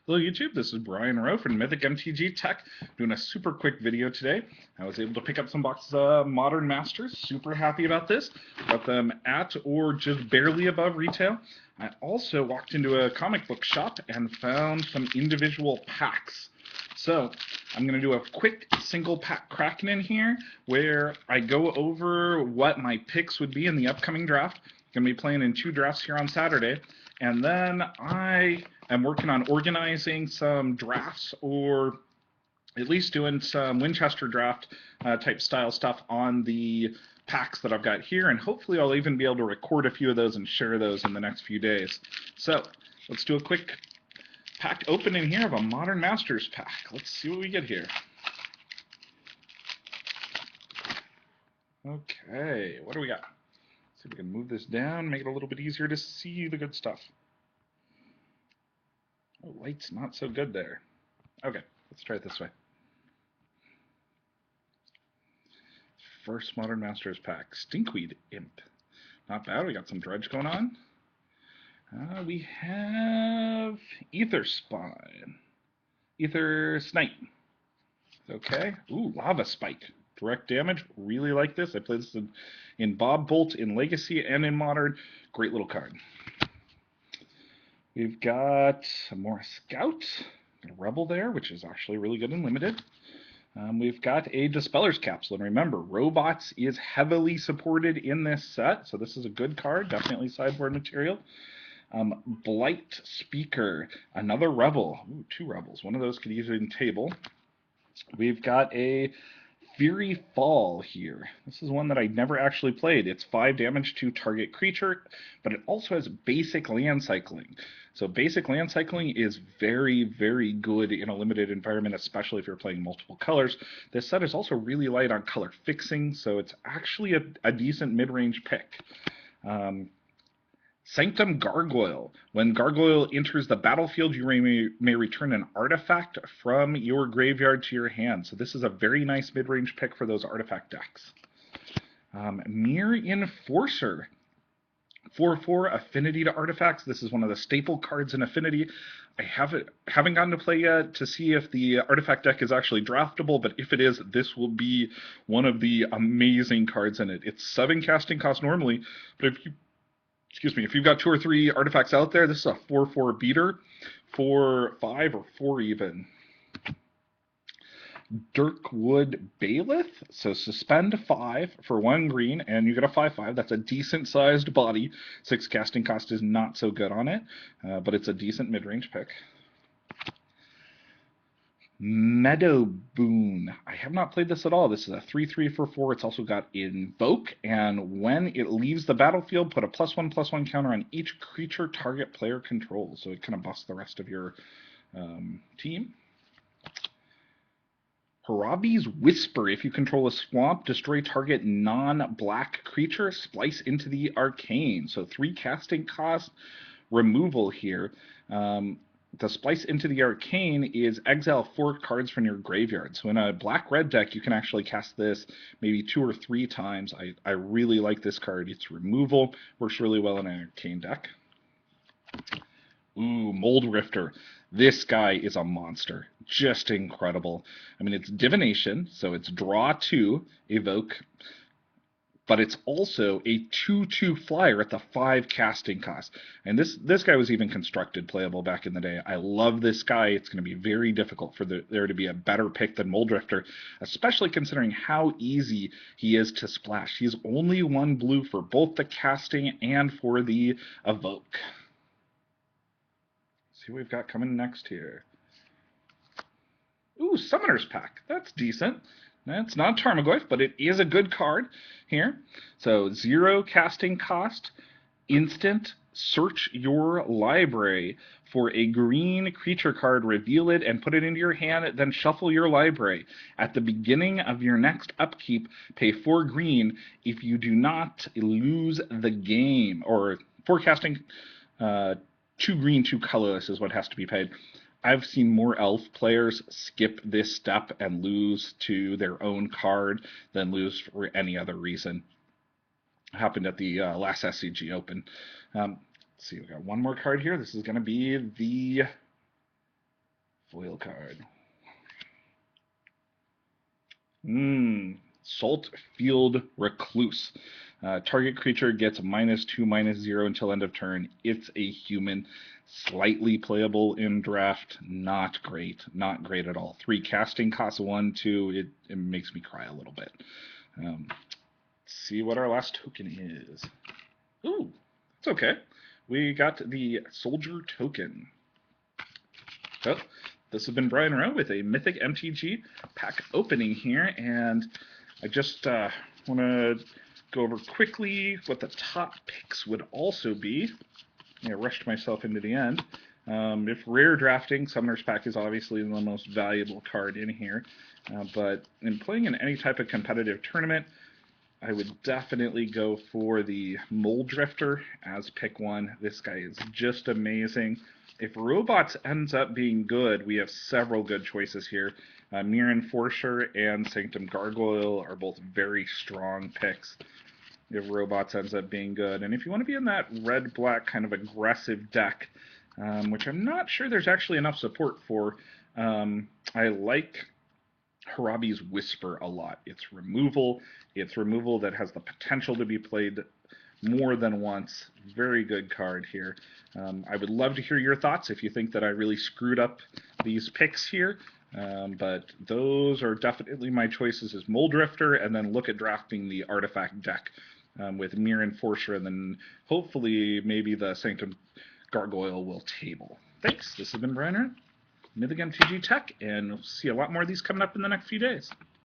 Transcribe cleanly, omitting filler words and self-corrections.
Hello YouTube, this is Brian Rowe from Mythic MTG Tech, doing a super quick video today. I was able to pick up some boxes of Modern Masters, super happy about this. Got them at or just barely above retail. I also walked into a comic book shop and found some individual packs. So I'm going to do a quick single pack Kraken in here where I go over what my picks would be in the upcoming draft. I'm going to be playing in 2 drafts here on Saturday. And then I am working on organizing some drafts, or at least doing some Winchester draft type style stuff on the packs that I've got here, and hopefully I'll even be able to record a few of those and share those in the next few days. So let's do a quick pack opening here of a Modern Masters pack. Let's see what we get here. Okay, what do we got? See if we can move this down, make it a little bit easier to see the good stuff. Oh, light's not so good there. Okay, let's try it this way. First Modern Masters pack, Stinkweed Imp. Not bad, we got some dredge going on. We have Aethersnipe. Okay. Ooh, Lava Spike. Direct damage. Really like this. I played this in Bob Bolt, in Legacy, and in Modern. Great little card. We've got Amrou Scout. Got a Rebel there, which is actually really good in Limited. We've got a Dispeller Capsule. And remember, Robots is heavily supported in this set, so this is a good card. Definitely sideboard material. Blightspeaker, another Rebel. Ooh, 2 Rebels. One of those could easily table. We've got a Fury Fall here. This is one that I never actually played. It's 5 damage to target creature, but it also has basic land cycling. So basic land cycling is very, very good in a limited environment, especially if you're playing multiple colors. This set is also really light on color fixing, so it's actually a decent mid-range pick. Sanctum Gargoyle. When Gargoyle enters the battlefield, you may return an artifact from your graveyard to your hand. So this is a very nice mid-range pick for those artifact decks. Myr Enforcer. 4/4 affinity to artifacts. This is one of the staple cards in Affinity. I haven't gotten to play yet to see if the artifact deck is actually draftable, but if it is, this will be one of the amazing cards in it. It's 7 casting cost normally, but if you've got 2 or 3 artifacts out there, this is a 4/4 beater for 5 or 4 even. Durkwood Baloth. So suspend 5 for 1 green, and you get a 5/5. That's a decent sized body. 6 casting cost is not so good on it, but it's a decent mid range pick. Meadowboon. I have not played this at all. This is a 3/3 for 4. It's also got Invoke, and when it leaves the battlefield, put a +1/+1 counter on each creature target player controls. So it kind of busts the rest of your team. Horobi's Whisper. If you control a swamp, destroy target non-black creature, splice into the arcane. So 3 casting cost removal here. The splice into the arcane is exile 4 cards from your graveyard. So in a black-red deck, you can actually cast this maybe 2 or 3 times. I really like this card. It's removal. Works really well in an arcane deck. Ooh, Mulldrifter. This guy is a monster. Just incredible. I mean, it's divination, so it's draw 2, evoke, but it's also a 2/2 flyer at the 5 casting cost. And this guy was even constructed playable back in the day. I love this guy. It's going to be very difficult for there to be a better pick than Mulldrifter, especially considering how easy he is to splash. He's only 1 blue for both the casting and for the evoke. See what we've got coming next here. Ooh, Summoner's Pack. That's decent. That's not Tarmogoyf, but it is a good card here. So 0 casting cost, instant, search your library for a green creature card, reveal it, and put it into your hand, then shuffle your library. At the beginning of your next upkeep, pay 4 green if you do not lose the game. Or 4 casting, 2 green, 2 colorless is what has to be paid. I've seen more elf players skip this step and lose to their own card than lose for any other reason. It happened at the last SCG Open. Let's see, we got one more card here. This is going to be the Foil card. Saltfeild Recluse. Target creature gets -2/-0 until end of turn. It's a human. Slightly playable in draft. Not great. Not great at all. 3 casting costs 1, 2. It makes me cry a little bit. Let's see what our last token is. Ooh, it's okay. We got the Soldier token. So, this has been Brian Rowe with a Mythic MTG pack opening here, and I just want to go over quickly what the top picks would also be. I rushed myself into the end. If rare drafting, Summoner's Pack is obviously the most valuable card in here, but in playing in any type of competitive tournament, I would definitely go for the Mulldrifter as pick 1. This guy is just amazing. If Robots ends up being good, we have several good choices here. Myr Enforcer and Sanctum Gargoyle are both very strong picks if Robots ends up being good. And if you want to be in that red-black kind of aggressive deck, which I'm not sure there's actually enough support for, I like Horobi's Whisper a lot. It's removal that has the potential to be played more than once. Very good card here. I would love to hear your thoughts if you think that I really screwed up these picks here. But those are definitely my choices as Mulldrifter, and then look at drafting the artifact deck with Myr Enforcer, and then hopefully maybe the Sanctum Gargoyle will table. Thanks. This has been Brian Mythic MTG Tech, and we'll see a lot more of these coming up in the next few days.